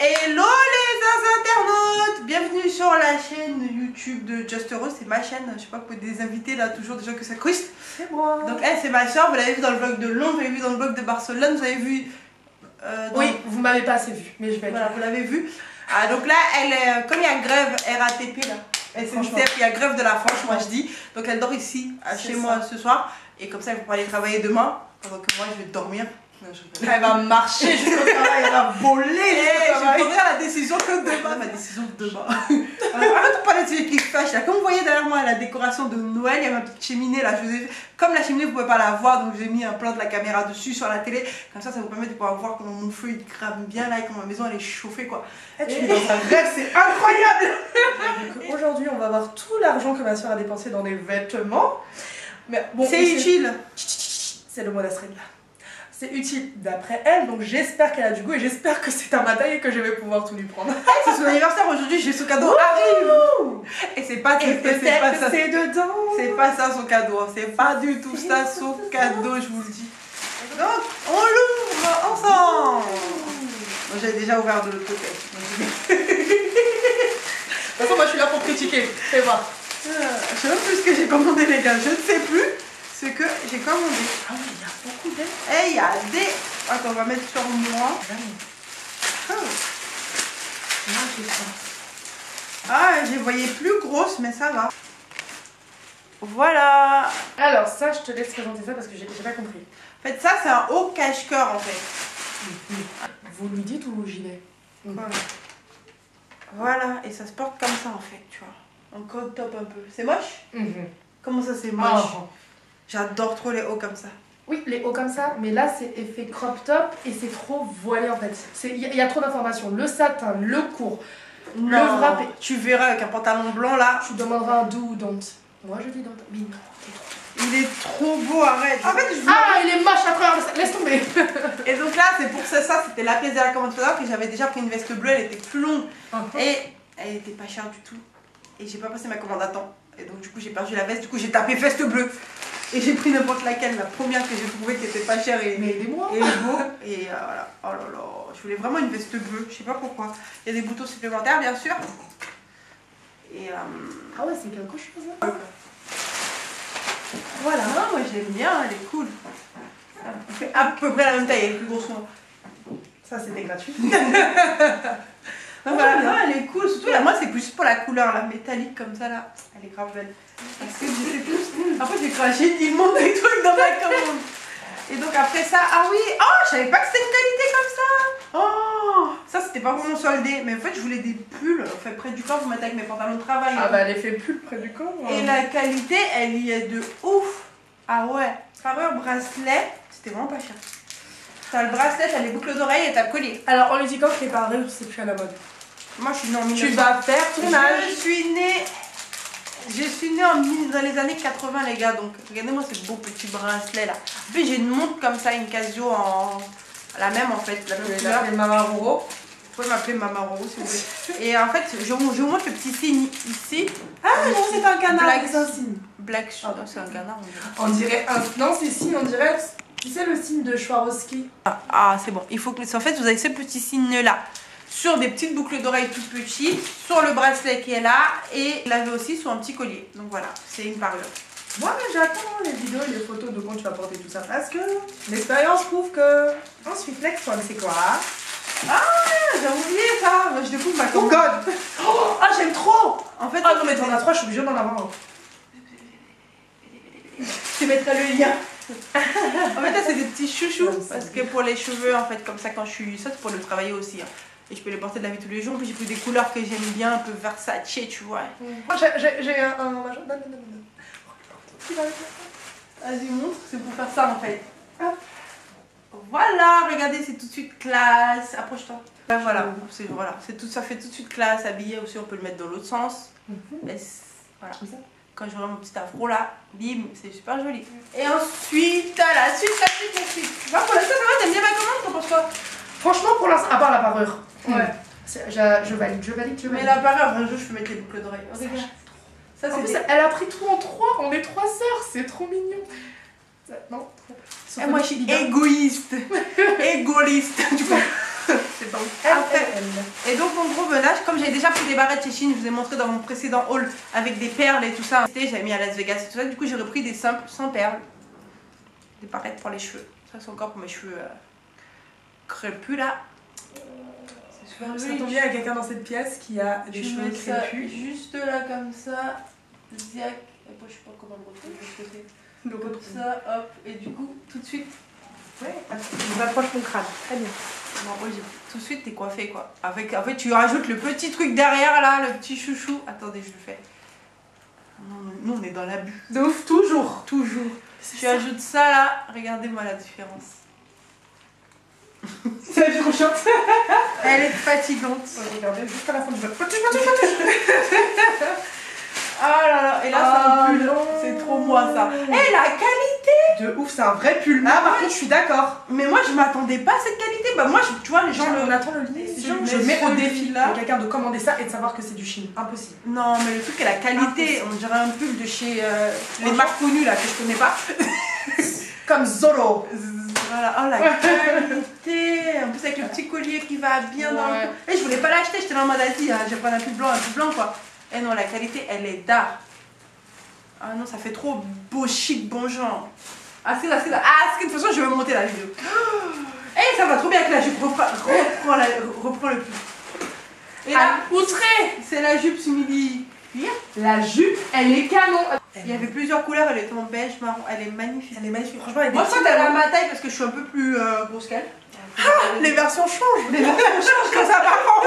Hello les internautes, bienvenue sur la chaîne YouTube de Just Rose, c'est ma chaîne, je sais pas, pour des invités là, toujours des gens que ça cruste. C'est moi. Donc elle c'est ma soeur, vous l'avez vu dans le vlog de Londres, vous l'avez vu dans le vlog de Barcelone, vous avez vu... Oui, vous m'avez pas assez vu, mais je vais être voilà, là. vous l'avez vu. Ah, donc là, elle est, comme il y a grève RATP là, SNCF, il y a grève de la France, moi je dis. Donc elle dort ici, chez moi ce soir, et comme ça elle va aller travailler demain, pendant que moi je vais dormir. Elle va marcher jusqu'au travail, elle va voler. Je prendrai la décision que demain. Ma décision de demain. Arrête de parler de celui qui fâche là. Comme vous voyez derrière moi la décoration de Noël, il y a ma petite cheminée là. Comme la cheminée vous pouvez pas la voir, donc j'ai mis un plan de la caméra dessus sur la télé. Comme ça vous permet de pouvoir voir comment mon feu il crame bien là et comment ma maison elle est chauffée quoi. Tu es dans un rêve, c'est incroyable. Aujourd'hui on va voir tout l'argent que ma soeur a dépensé dans des vêtements. Mais bon, c'est utile. C'est le mot d'Astrid là. C'est utile d'après elle, donc j'espère qu'elle a du goût et j'espère que c'est à ma taille et que je vais pouvoir tout lui prendre. C'est son anniversaire aujourd'hui, j'ai son cadeau. Arrive. Et c'est pas c'est dedans. C'est pas ça son cadeau, c'est pas du tout ça son cadeau, je vous le dis. Donc on l'ouvre ensemble. Moi j'avais déjà ouvert de l'autre côté. De toute façon moi je suis là pour critiquer, fais voir. Je sais même plus ce que j'ai commandé les gars, je ne sais plus ce que j'ai commandé. Ah oui, il y a beaucoup d'aide. Et il y a des... Attends, on va mettre sur moi. Oh. Ah, je les voyais plus grosses, mais ça va. Voilà. Alors ça, je te laisse présenter ça parce que j'ai pas compris. En fait, ça, c'est un haut cache-cœur, en fait. Vous lui dites ou j'y vais? Voilà, et ça se porte comme ça, en fait, tu vois. En crop top un peu. C'est moche? Comment ça, c'est moche? J'adore trop les hauts comme ça. Oui, les hauts comme ça, mais là c'est effet crop top et c'est trop voilé en fait. Il y a trop d'informations. Le satin, le court, le wrap. Tu verras avec un pantalon blanc là. Tu demanderas un do ou don't. Moi je dis don't. Mais non, t'es trop. Il est trop beau, arrête. En fait, il est moche après, laisse tomber. Et donc là, c'est pour ça, c'était la pièce de la commande que j'avais déjà pris une veste bleue, elle était plus longue. Et elle était pas chère du tout. Et j'ai pas passé ma commande à temps. Et donc du coup, j'ai perdu la veste, du coup, j'ai tapé veste bleue. Et j'ai pris n'importe laquelle, la première que j'ai trouvée qui était pas chère et beau. Et voilà, oh là là, je voulais vraiment une veste bleue, je sais pas pourquoi. Il y a des boutons supplémentaires bien sûr. Et ah ouais, c'est quelque chose. Voilà, moi j'aime bien, elle est cool. Elle fait à peu près la même taille, elle est plus grosse que moi. Ça c'était gratuit. Voilà, non, elle est cool, surtout là, moi c'est plus pour la couleur là, métallique comme ça là, elle est grave belle. Parce que je sais plus, après j'ai craché immonde des trucs dans ma commande. Et donc après ça, ah oui, oh je savais pas que c'était une qualité comme ça. Oh, ça c'était pas vraiment soldé, mais en fait je voulais des pulls, en fait près du corps, vous mettez avec mes pantalons de travail. Ah bah l'effet pull près du corps. Et la qualité, elle y est de ouf. Ah ouais, parure bracelet, c'était vraiment pas cher. T'as le bracelet, t'as les boucles d'oreilles et t'as le collier. Alors on lui dit quand que les parures c'est plus à la mode. Moi je suis née en 1900. Tu vas faire ton âge. Je suis née dans les années 80 les gars, donc regardez-moi ce beau petit bracelet là. En plus j'ai une montre comme ça, une Casio en... la même en fait, la même couleur. Maman Roro. Vous pouvez m'appeler Maman Roro si vous voulez. Et en fait je vous montre le petit signe ici. Ah non, c'est un canard. Black, c'est un signe. Black, oh, non c'est un canard on dirait un... Non c'est signe, on dirait... Tu sais le signe de Swarovski. Ah c'est bon, il faut que... En fait vous avez ce petit signe là. Sur des petites boucles d'oreilles toutes petites, sur le bracelet qui est là, et il l'avait aussi sur un petit collier. Donc voilà, c'est une parure. Moi j'attends les vidéos et les photos de quand tu vas porter tout ça parce que l'expérience prouve que ensuite flex, c'est quoi? Ah, j'ai oublié ça. Je découvre ma commande. Oh god. Oh, ah j'aime trop. En fait, ah non mais t'en as 3, je suis obligée d'en avoir un. Je te mettrai le lien. En fait là c'est des petits chouchous parce que pour les cheveux en fait comme ça quand je suis... Ça c'est pour le travailler aussi. Et je peux les porter de la vie tous les jours. Puis j'ai pris des couleurs que j'aime bien, un peu Versace, tu vois. Moi j'ai un... Non. Vas-y, montre, c'est pour faire ça en fait. Voilà, regardez, c'est tout de suite classe. Approche-toi. Ben voilà, c'est tout, ça fait tout de suite classe. Habillé aussi, on peut le mettre dans l'autre sens. Voilà. Quand j'aurai mon petit afro là, bim, c'est super joli. Et ensuite, la suite. Bon, pour l'instant, ça va, t'aimes bien ma commande, t'en penses quoi? Franchement, pour l'instant, à part la parure. Ouais. Je valide. Mais la parure, un jour, je peux mettre les boucles d'oreilles. Ça, en plus, elle a pris tout en 3. On est 3 sœurs, c'est trop mignon. Non. Et moi, je suis égoïste. Égoïste. C'est donc Après. Et donc en gros, ben là, comme j'avais déjà pris des barrettes chez Shein, je vous ai montré dans mon précédent haul avec des perles et tout ça. J'avais mis à Las Vegas et tout ça. Du coup, j'ai repris des simples sans perles. Des barrettes pour les cheveux. Ça, c'est encore pour mes cheveux crépus là. Ça tombe bien, il y a quelqu'un dans cette pièce qui a des cheveux crépus. Juste là comme ça. Ziac. Après, je sais pas comment le retrouver de l'autre côté. Comme ça, hop. Et du coup, tout de suite. Ouais, je m'approche mon crâne. Très bien. Bon, moi, tout de suite, t'es coiffé quoi. Avec, en fait, tu rajoutes le petit truc derrière là, le petit chouchou. Attendez, je le fais. Nous, on est dans l'abus. De ouf, toujours. Toujours. Tu ajoutes ça là, regardez-moi la différence. C'est trop chiant. Elle est fatigante. Regardez, jusqu'à la fin du jeu. Ah là là, et là c'est un pull, c'est trop moi ça. Et la qualité de ouf, c'est un vrai pull. Ah, par contre, je suis d'accord. Mais moi je m'attendais pas à cette qualité. Bah moi, tu vois, les gens. On attend le lien. Je mets au défi là quelqu'un de commander ça et de savoir que c'est du Shein. Impossible. Non, mais le truc est la qualité. On dirait un pull de chez les marques connues là que je connais pas. Comme Zoro. Voilà, oh la qualité. En plus avec le petit collier qui va bien dans le cou. Et je voulais pas l'acheter, j'étais dans le mode Asie, j'ai pris un pull blanc quoi. Et non, la qualité elle est d'art. Ah non, ça fait trop beau, chic, bon genre. Ah c'est là. Ah, de toute façon je vais monter la vidéo. Et ça va trop bien avec la jupe, reprends le pull. Et là, outré, c'est la jupe simili cuir. La jupe, elle est canon. Il y avait plusieurs couleurs, elle est en beige, marron, elle est magnifique. Elle est magnifique, franchement, elle est moi, je crois qu'elle a ma taille parce que je suis un peu plus grosse qu'elle. Les versions changent. Les versions changent quand ça part en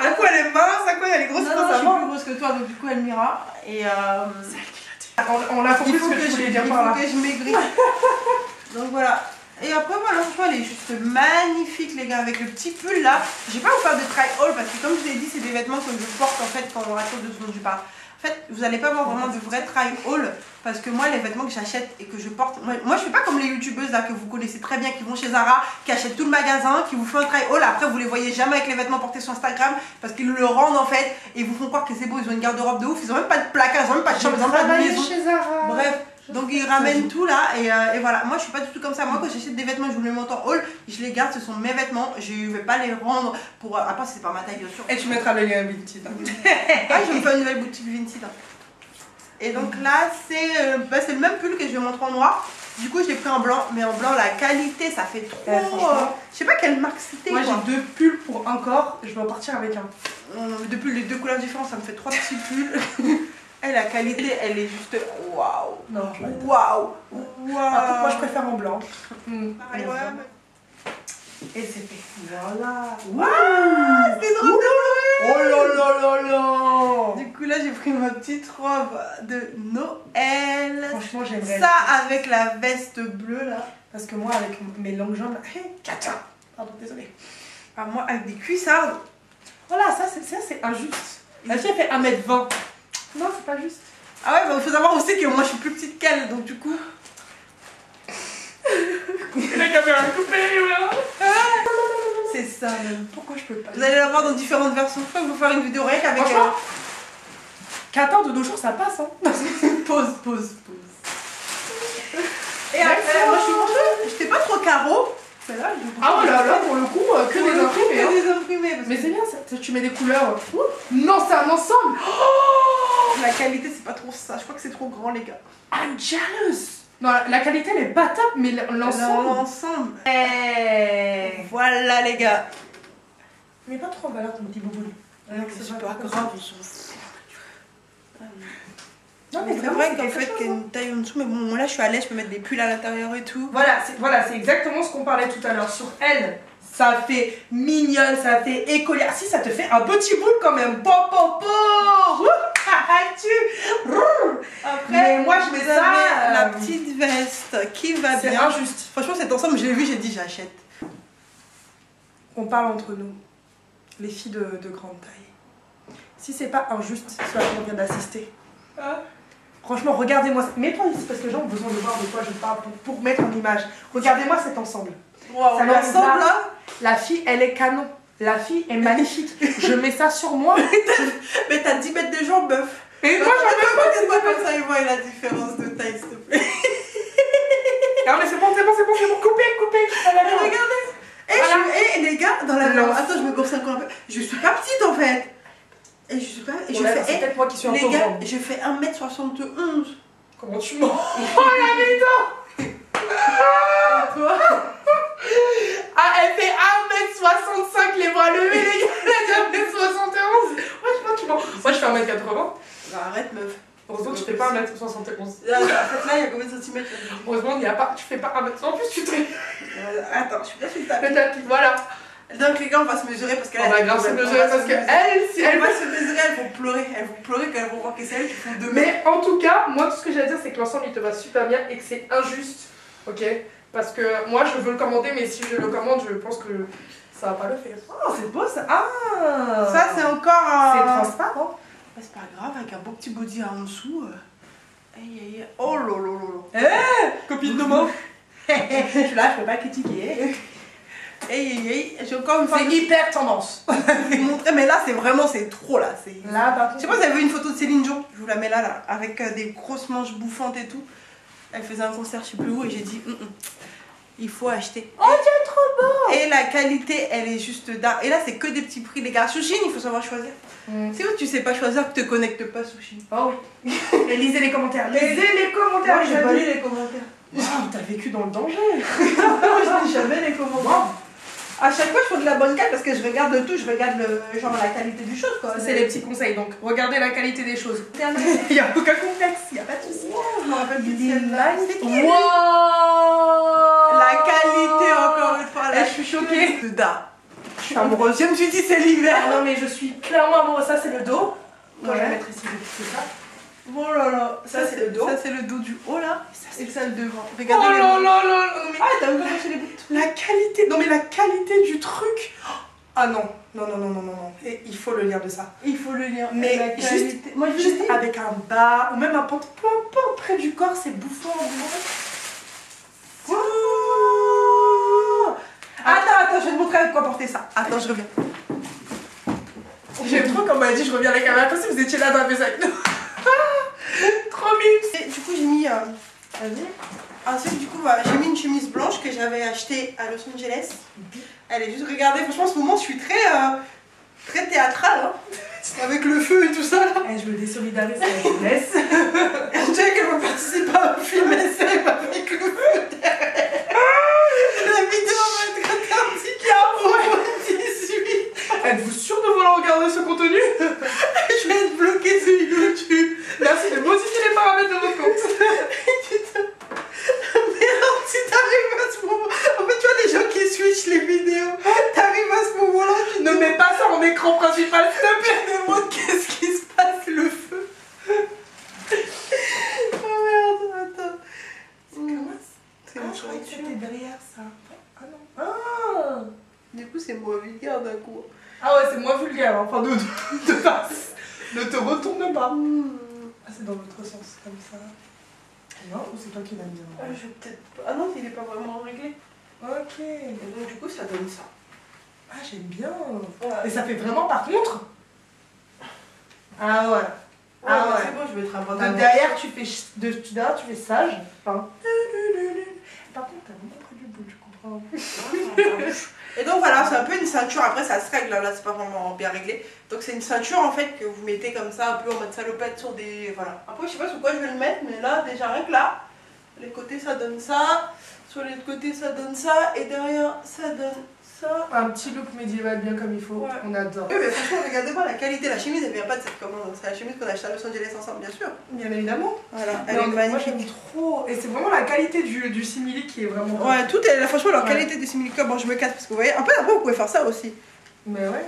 Un coup elle est mince, un coup elle est grosse. Non, je suis plus grosse que toi, donc du coup elle m'ira. Et c'est elle qui l'a dit. On l'a compris, il faut que je maigrisse. Donc voilà. Et après voilà, franchement elle est juste magnifique les gars, avec le petit pull là. Je vais pas vous faire de try haul parce que comme je vous l'ai dit, c'est des vêtements que je porte en fait quand on raconte de ce dont je parle. En fait, vous n'allez pas voir vraiment de vrai try haul parce que moi les vêtements que j'achète et que je porte, moi je fais pas comme les youtubeuses là que vous connaissez très bien qui vont chez Zara, qui achètent tout le magasin, qui vous font un try haul, après vous les voyez jamais avec les vêtements portés sur Instagram parce qu'ils le rendent en fait et ils vous font croire que c'est beau, ils ont une garde-robe de ouf, ils ont même pas de placard, ils ont même pas de chambre, ils ont même pas de maison. Chez Zara. Bref. Donc ils ramènent tout là et voilà, moi je suis pas du tout comme ça. Moi quand j'achète des vêtements, je vous les monte en haul, je les garde, ce sont mes vêtements, je vais pas les rendre pour... À part si c'est pas ma taille bien sûr. Et tu mettras le lien Vinted. Ah, je vais me faire une nouvelle boutique Vinted. Et donc là c'est le même pull que je vais montrer en noir. Du coup je l'ai pris en blanc, mais en blanc la qualité ça fait trop... je sais pas quelle marque c'était. Moi j'ai 2 pulls pour un corps, je vais en partir avec un. De pulls, les 2 couleurs différentes, ça me fait 3 petits pulls. Et la qualité, elle est juste waouh! Non, waouh! Moi, je préfère en blanc. Et c'est fait. Voilà. Waouh! C'est trop bien! Oh là là là là! Du coup, là, j'ai pris ma petite robe de Noël. Franchement, j'aimerais. Ça avec la veste bleue là. Parce que moi, avec mes longues jambes. Kata! Pardon, désolée. Ah, moi, avec des cuissards. Voilà, ça, c'est injuste. La fille, elle fait 1m20. Non, c'est pas juste. Ah ouais, bah, il faut savoir aussi que moi je suis plus petite qu'elle, donc du coup. La caméra coupée, ouais. C'est ça même. Pourquoi je peux pas? Vous allez la voir dans différentes versions. Je peux vous faire une vidéo rien qu'avec. 4 ans de nos jours, ça passe, hein. Pause. Et après, moi je suis contente. J'étais pas trop carreau. Celle-là, ah oh là là, pour le coup, que des imprimés. Que des imprimés. Mais c'est bien, tu mets des couleurs. Non, c'est un ensemble. La qualité, c'est pas trop ça. Je crois que c'est trop grand, les gars. I'm jealous. Non, la qualité, elle est pas top, mais l'ensemble. Voilà, les gars. Mais pas trop en valeur ton petit boubou. C'est pas grave, on s'en fout. Non, mais c'est vrai qu'en fait, qu'il y a une taille en dessous, mais bon, là je suis à l'aise, je peux mettre des pulls à l'intérieur et tout. Voilà, c'est exactement ce qu'on parlait tout à l'heure. Sur elle, ça fait mignonne, ça fait écolière. Si, ça te fait un petit boule quand même. Après, mais moi je mets ça. La petite veste qui va bien. C'est injuste. Franchement, cet ensemble, je l'ai vu, j'ai dit j'achète. On parle entre nous, les filles de grande taille. Si c'est pas injuste, ce à quoi on vient d'assister. Franchement, regardez-moi. Mets-toi ici parce que les gens ont besoin de voir de quoi je parle pour mettre en image. Regardez-moi cet ensemble. Wow, l'ensemble là, la fille, elle est canon. La fille est magnifique. Je mets ça sur moi. Mais t'as 10 mètres de jambes, meuf. Et moi, j'en mets pas. Comme ça, il voit la différence de taille, s'il te plaît. Non, mais c'est bon. Coupez. Regardez. Et les gars, dans la main, attends, je me gosse encore un peu. Je suis pas petite en fait. Et je suis pas. Et je fais. C'est peut-être moi qui suis un peu les gars, grande. je fais 1m71. Comment tu mens? Oh la méthode. Toi? Ah, elle fait 1m65 les bras levés, les gars. Elle a 1m71. Ouais, je pense que tu mens. Moi, je fais 1m80. Bah, arrête, meuf. Heureusement que tu fais pas 1m71. En fait, là, il y a combien de centimètres? Heureusement, il n'y a pas. Tu fais pas 1m. En plus, tu te. Attends, je suis bien sur le tapis. Le tapis, voilà. Donc, les gars, on va se mesurer parce qu'elle On va grave se mesurer parce qu'elle, si elles elle vont se mesurer, elles vont pleurer. Elles vont pleurer quand elles vont voir que c'est elles qui font 2 mètres. Mais en tout cas, moi, tout ce que j'ai à dire, c'est que l'ensemble il te va super bien et que c'est injuste. Ok? Parce que moi, je veux le commander, mais si je le commande, je pense que ça va pas le faire. Oh, c'est beau ça! Ah! Ça, c'est encore. C'est transparent. C'est pas grave, avec un beau petit body en dessous. Aïe aïe aïe. Oh lolo lolo. Copine de moi! Je suis là, je peux pas critiquer. Aïe aïe aïe. J'ai encore une fois. C'est hyper tendance. Montrer, mais là, c'est vraiment, c'est trop là. Là, par Je contre. sais pas si vous avez vu une photo de Céline Dion. Je vous la mets là, avec des grosses manches bouffantes et tout. Elle faisait un concert, je sais plus où, et j'ai dit, il faut acheter. Oh, c'est trop beau! Et la qualité, elle est juste d'art. Et là, c'est que des petits prix, les gars. Sushi, il faut savoir choisir. C'est où tu sais pas choisir que te connecte pas Sushi. Oh oui. Et lisez les commentaires. Lisez les commentaires. Moi, j'ai pas lu les commentaires. Wow, t'as vécu dans le danger. Moi, je lis jamais les commentaires. À chaque fois, je fais de la bonne qualité parce que je regarde tout, je regarde genre la qualité du chose quoi. C'est les petits conseils, donc regardez la qualité des choses. Il n'y a aucun complexe, il n'y a pas de souci. Je me rappelle du Wow! La qualité, encore une fois, là, je suis choquée. Je suis amoureuse. Je me suis dit, c'est l'hiver. Ah non, mais je suis clairement amoureuse. Ça, c'est le dos. Moi, je vais Ouais. mettre ici, c'est ça. Oh là là. Ça, c'est le dos. Ça, c'est le dos du haut là. Et ça, le devant. Oh Regardez les là bouts. là là. Non, mais Ah, t'as même pas lâché les bouts. la qualité. Non, mais la qualité du truc. Ah non. Non, non, non, non, non, non. Et il faut le lire de ça. Il faut le lire. Mais La juste, qualité. Moi, je juste dis. avec un bas ou même un pantalon, peu importe, près du corps, c'est bouffant. Oh. Attends, je vais te montrer avec quoi porter ça. Attends, je reviens. J'aime trop quand on m'a dit je reviens à la caméra. Comme si vous étiez là dans la maison avec nous. Trop mix. Et du coup, j'ai mis. Vas-y. Ensuite, du coup, bah, j'ai mis une chemise blanche que j'avais achetée à Los Angeles. Elle est juste, regardez, franchement, en ce moment, je suis très théâtrale, hein, avec le feu et tout ça. Là. Eh, je me désolidarise, je vous laisse. On dirait qu'elle va participer à un film SF avec le feu derrière. La vidéo va être interdite. Il y a un moment 18. Êtes-vous sûr de vouloir regarder ce contenu? Je vais être bloquée sur YouTube. Merci de modifier les paramètres de votre compte. Merde, si t'arrives à ce moment. En fait, tu vois, les gens qui switchent les vidéos, t'arrives à ce moment-là, tu Ne mets pas ça en écran principal, s'il te plaît. te demandes qu'est-ce qui se passe, le feu. Oh merde, attends. C'est Ah, une je croyais que ceinture. c'était derrière ça. Ah non. Ah, Du coup, c'est moins vulgaire d'un coup. ah ouais, c'est moins vulgaire. Enfin, de base. Ne te retourne pas. Ah, c'est dans l'autre sens, comme ça. Non, ou c'est toi qui l'as mis en Je vais peut-être pas. Ah non, il est pas vraiment réglé. Ok. Et donc, du coup, ça donne ça. Ah, j'aime bien. Ouais. Et ça fait vraiment par contre. Ah ouais. Ouais, Ah mais ouais. c'est bon, je vais être un De pantalon. derrière, tu fais, derrière, tu fais sage. Enfin. Par contre, t'as vraiment pris du bout, je comprends. Et donc voilà, c'est un peu une ceinture, après ça se règle, là c'est pas vraiment bien réglé. Donc c'est une ceinture en fait que vous mettez comme ça, un peu en mode salopette sur des... Voilà. Après je sais pas sur quoi je vais le mettre, mais là déjà rien que là, les côtés ça donne ça, sur les côtés ça donne ça, et derrière ça donne ça. Un petit look médiéval bien comme il faut, Ouais. on adore. Oui mais franchement regardez-moi la qualité, la chemise elle vient pas de cette commande, c'est la chemise qu'on a achetée à Los Angeles ensemble bien sûr. Bien évidemment. Voilà, elle Non, est mais moi magnifique. j'aime trop. Et c'est vraiment la qualité du simili qui est vraiment. Ouais, tout est, franchement leur Ouais. qualité des simili-cups, bon je me casse parce que vous voyez, un peu après vous pouvez faire ça aussi. Mais ouais.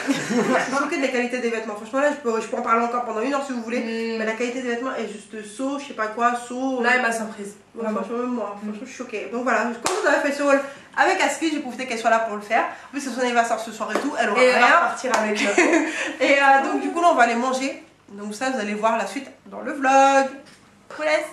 Je suis choquée de la qualité des vêtements, franchement là je peux en parler encore pendant 1 heure si vous voulez. Mais la qualité des vêtements est juste saut, je sais pas quoi, saut. Là, elle m'a surprise. Ouais, Vraiment. franchement, même moi, franchement, je suis choquée. Donc voilà, comme vous avez fait ce rôle avec Astrid, j'ai profité qu'elle soit là pour le faire. En plus, c'est son anniversaire ce soir et tout, elle aura Et elle va rien. repartir avec le. Et donc, du coup, là, on va aller manger. Donc, ça, vous allez voir la suite dans le vlog. Je vous laisse.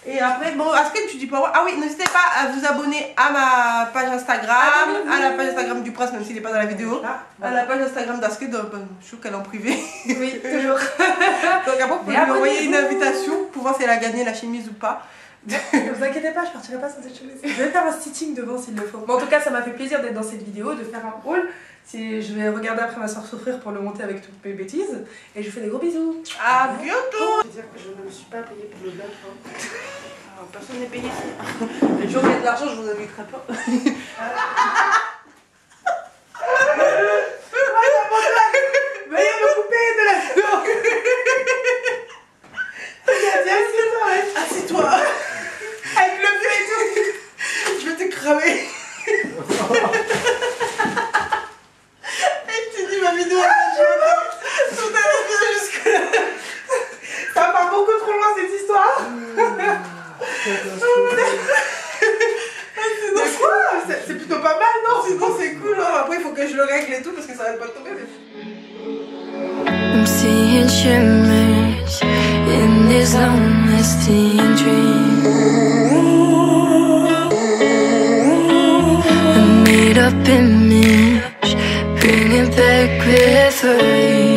Et après, bon, Astrid, tu dis pas. Ah oui, n'hésitez pas à vous abonner à ma page Instagram, à la page Instagram du Prince, même s'il n'est pas dans la vidéo. À la page Instagram d'Astrid, je trouve qu'elle est en privé. Oui, toujours. Donc après, vous pouvez Et lui envoyer une abonnez-vous. invitation pour voir si elle a gagné la chemise ou pas. Ne vous inquiétez pas, je partirai pas sans cette chemise. Je vais faire un stitching devant s'il le faut. Mais en tout cas, ça m'a fait plaisir d'être dans cette vidéo, de faire un haul. Je vais regarder après ma soeur souffrir pour le monter avec toutes mes bêtises. Et je vous fais des gros bisous. À bientôt. Je veux dire que je ne me suis pas payée pour le black. Personne n'est payé ici. Les jours où il y a de l'argent, je vous inviterai pas. Veuillez me couper de la vidéo. Assieds-toi. Avec le vieux et tout. Je vais te cramer. Et tu dis ma vidéo tout allait bien jusque-là. Ça part beaucoup trop loin cette histoire. Sinon, quoi? C'est plutôt pas mal, non? Sinon c'est cool, hein. Après il faut que je le règle et tout parce que ça va pas tomber. I'm seeing shimmers in this long-lasting dream. A made-up image, bring it back with her.